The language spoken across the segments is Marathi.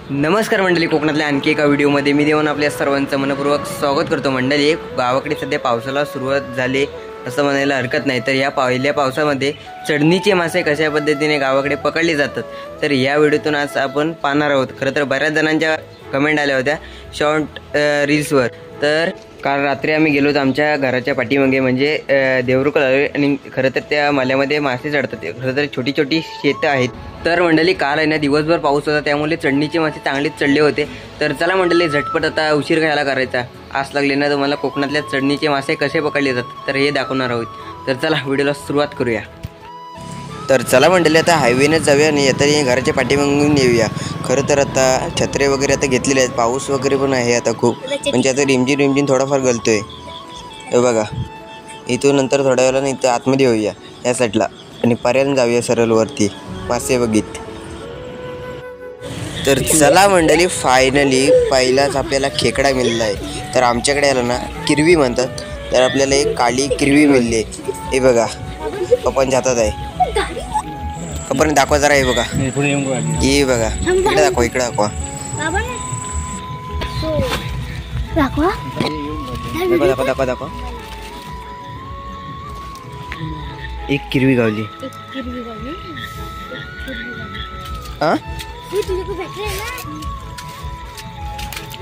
नमस्कार मंडळी, कोकणातल्या आणखी एका व्हिडिओमध्ये मी देऊन आपल्या सर्वांचं मनपूर्वक स्वागत करतो. मंडळी, गावाकडे सध्या पावसाला सुरुवात झाली असं म्हणायला हरकत नाही. तर या पहिल्या पावसामध्ये चढणीचे मासे कशा पद्धतीने गावाकडे पकडले जातात तर या व्हिडिओतून आज आपण पाहणार आहोत. खरं तर बऱ्याच जणांच्या कमेंट आल्या होत्या शॉर्ट रील्सवर. तर काल रात्री आम्ही गेलो होतो आमच्या घराच्या पाठीमागे म्हणजे देवरुखला आणि खरं तर त्या मल्यामध्ये मासे चढतात. खरं तर छोटी छोटी शेतं आहेत. तर मंडळी, काल आहे ना दिवसभर पाऊस होता त्यामुळे चढणीचे मासे चांगलेच चढले होते. तर चला मंडळी, झटपट आता उशीर घ्यायला करायचा. आस लागली ना तुम्हाला कोकणातल्या चढणीचे मासे कसे पकडले जातात तर हे दाखवणार आहोत. तर चला व्हिडिओला सुरुवात करूया. तर चला मंडळी, आता हायवेनेच जाऊया आणि येताना घराच्या पाठीमागून येऊया. खरं तर आता छत्रे वगैरे आता घेतलेले आहेत. पाऊस वगैरे पण आहे आता खूप, म्हणजे आता रिमझिम थोडाफार गळतोय. हे बघा, इथून नंतर थोड्या वेळानं इथं आतमध्ये येऊया या साईडला आणि पर्यंत जाऊया सरळ वरती मासे बघित. तर चला मंडळी, फायनली पहिलाच आपल्याला खेकडा मिळाला आहे. तर आमच्याकडे आला ना किरवी म्हणतात. तर आपल्याला एक काळी किरवी मिळली आहे. हे बघा, पप्पांच्या हातात आहे. पप्पाने दाखवा जरा. हे बघा, हे बघा, इकडे दाखवा, इकडे दाखवा. दाखवा दाखवा दाखवा. एक किरवी गावली. हा,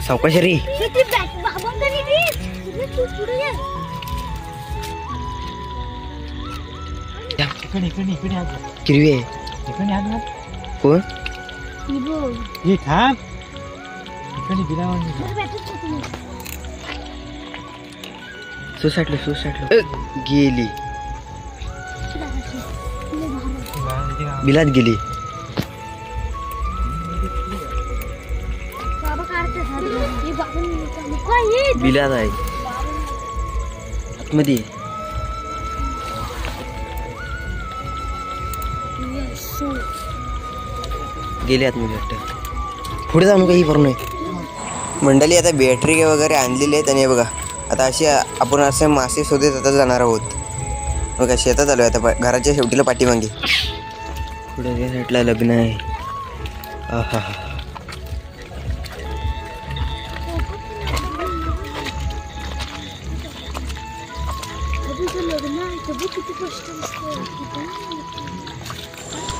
सावकाश रे. किरवी आहे. कोण सुसाटलो गेली, बिलात गेली. बिलात आहे आतमध्ये. गेले आतमध्ये वाटतं. पुढे जाऊन काही करू नये. मंडळी, आता बॅटरी वगैरे आणलेली आहेत आणि बघा आता असे आपण असे मासे शोधत आता जाणार आहोत. बघा शेतात आलो आहे आता घराच्या शेवटीला पाठीमागे. पुढे त्या साईडला लग्न आहे. हा हा.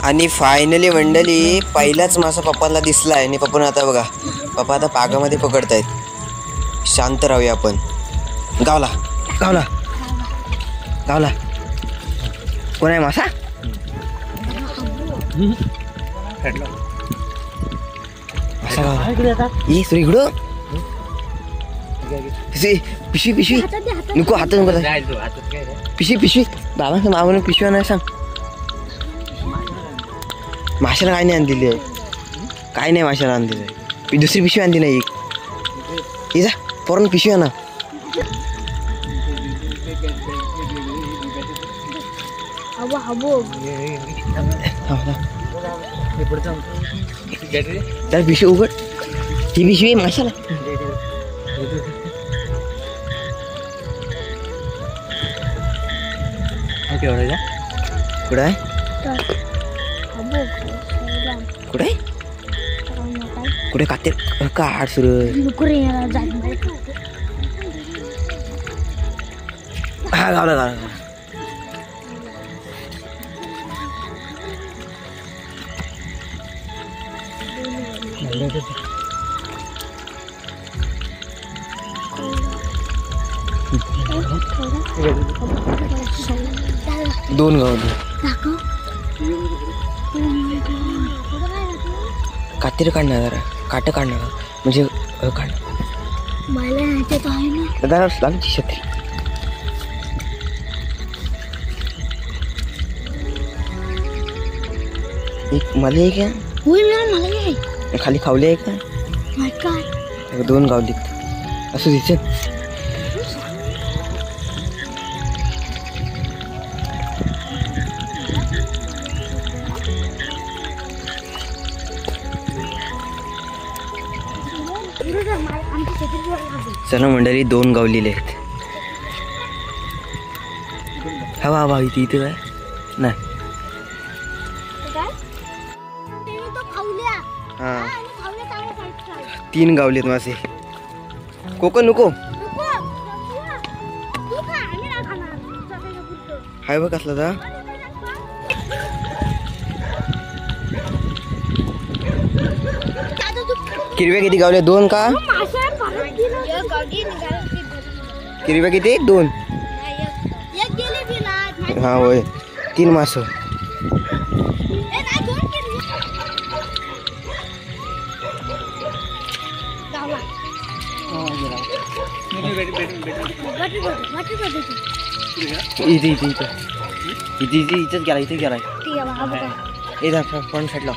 आणि फायनली मंडळी पहिलाच मासा पप्पाला दिसला आहे आणि पप्पानं आता बघा, पप्पा आता पागामध्ये पकडतायत. शांत राहूया आपण. गावला गावला गावला. कोण आहे मासा? मासा गावला. ये सुरी इकडं. पिशवी नको, हातात नको. पिशवी बाबा मामाने पिशव्या नाही सांग. माशाला काय नाही आणलेली आहे, काय नाही माशाला आणलेलं आहे. मी दुसरी पिशवी आणली नाही. एक ये जा पोरांना पिशवी आणा. तर पिशवी उघड. ही पिशवी माशाला. कुठं आहे कुठे कुठे काते काढ सुरू. हा गावला गावला. दोन गावली. कातीर काढणार जरा, काट काढणार म्हणजे काढणार लागली छत्री. एक मला एक आहे खाली खावली आहे का? दोन गावली असं दिसत. चला मंडळी, दोन गावलेले आहेत. हवा हवा इथे इथे काय नाही. हा 3 गावलेत मासे. कोकण नको हाय बघ कसला जा. किरव्या किती गावल्या 2 का? किरव्या किती 2? हा होय 3 मास. इथेच गेला इथे गेलाय. फ्रंट साईडला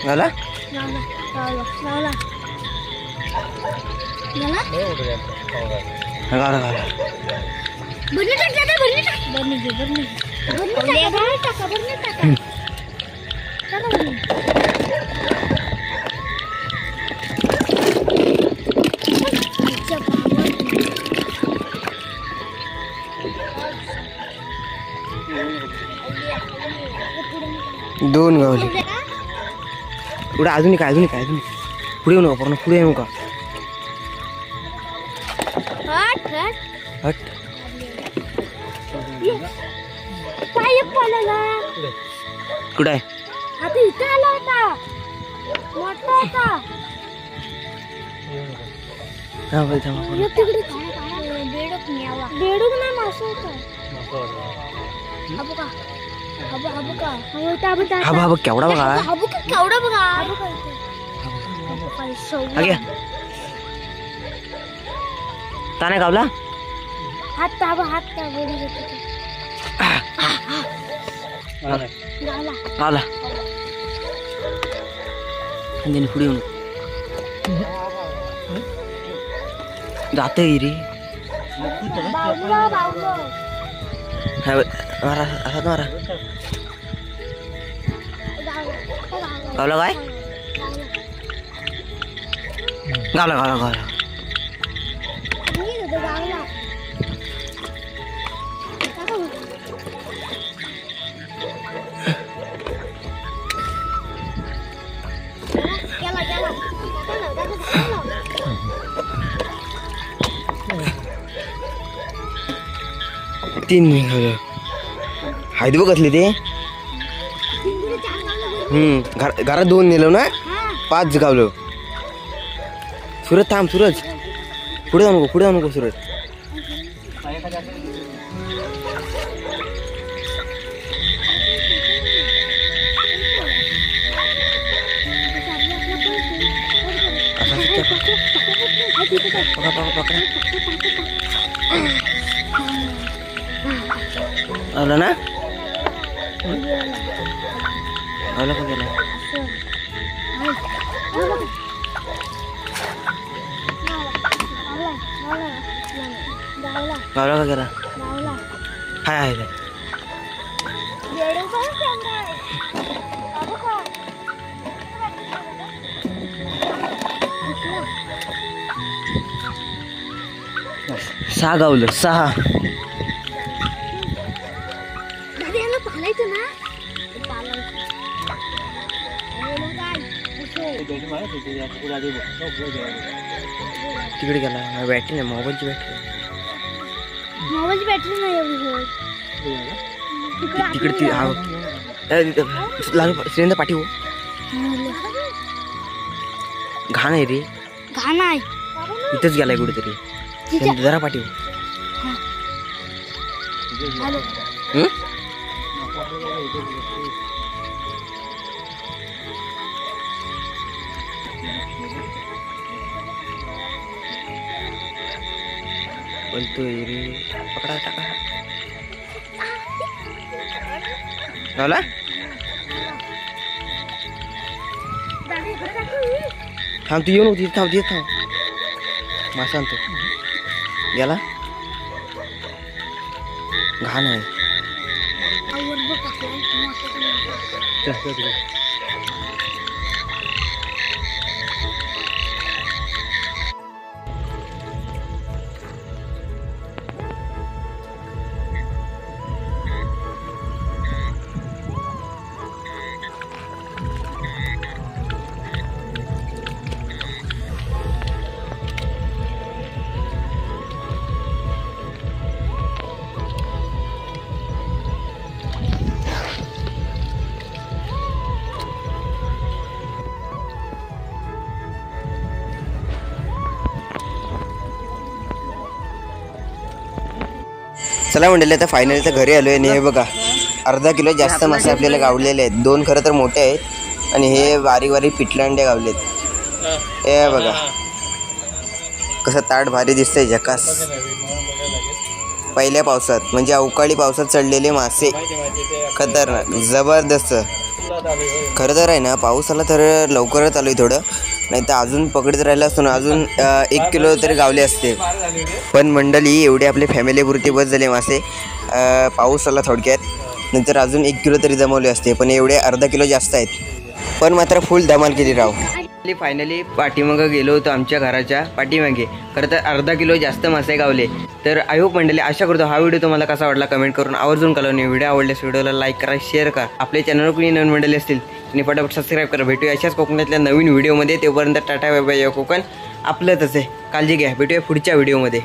झाला. दोन गावले पुढे. अजून काय पुढे येऊ नका पूर्ण पुढे येऊ नका. हट कुठे आहे? हा बघ केवढा बघा. ताने गावला गावला पुढे येऊन जाते रे. मारा असा मारा. गावला काय गावला गावला गावला. तीन हायद बघ कसले ते. घरात 2 नेलं ना 5 गावलं. सूरज थांब सूरज पुढे जाऊ नको सूरज. आला ना आला का गेला. गावला का गेला. हाय हाय सहा गावलं 6. तिकडे गेला. बॅटरी नाही मोबाईलची बॅटरी नाही तिकडे ती. सिलेंडर पाठी हो. घाण आहे रे. घाण आहे इथंच गेलाय कुठेतरी. जरा पाठी हो. बोलतोय रे. पकडा टाका. झाला थांब तू येऊ नको तिथे. थांब मासा आणतो. गेला. घाण आहे. चला मंडळी आता फायनली तर घरी आलोय आणि हे बघा अर्धा किलो जास्त मासे आपल्याला गावलेले आहेत. 2 खरं तर मोठे आहेत आणि हे बारीक बारीक पिठले अंडे गावलेत. हे बघा कसं ताट भारी दिसतंय झकास. पहिल्या पावसात म्हणजे अवकाळी पावसात चढलेले मासे खतरनाक जबरदस्त. खरं तर आहे ना पाऊस आला तर लवकरच आलोय थोडं, नाही तर अजून पकडत राहिलं असतो ना अजून 1 किलो तरी गावले असते. पण मंडळी एवढे आपले फॅमिलीपुरते बस झाले मासे. पाऊस आला थोडक्यात नंतर अजून 1 किलो तरी जमवले असते, पण एवढे अर्धा किलो जास्त आहेत. पण मात्र फुल धमाल केली राव. फायनली पाठीमागं गेलो होतो आमच्या घराच्या पाठीमागे. खरं तर अर्धा किलो जास्त मासे गावले. तर आय होप मंडळी आशा करतो हा व्हिडिओ तुम्हाला कसा वाटला कमेंट करून आवर्जून कळवा. व्हिडिओ आवडल्यास व्हिडिओला लाईक करा, शेअर करा. आपल्या चॅनलवर कोणी नवीन मंडळी असतील आणि फटाफट सबस्क्राईब करा. भेटूया अशाच कोकणातल्या नवीन व्हिडिओमध्ये. तोपर्यंत टाटा बाय बाय. कोकण आपलंच आहे, काळजी घ्या. भेटूया पुढच्या व्हिडिओमध्ये.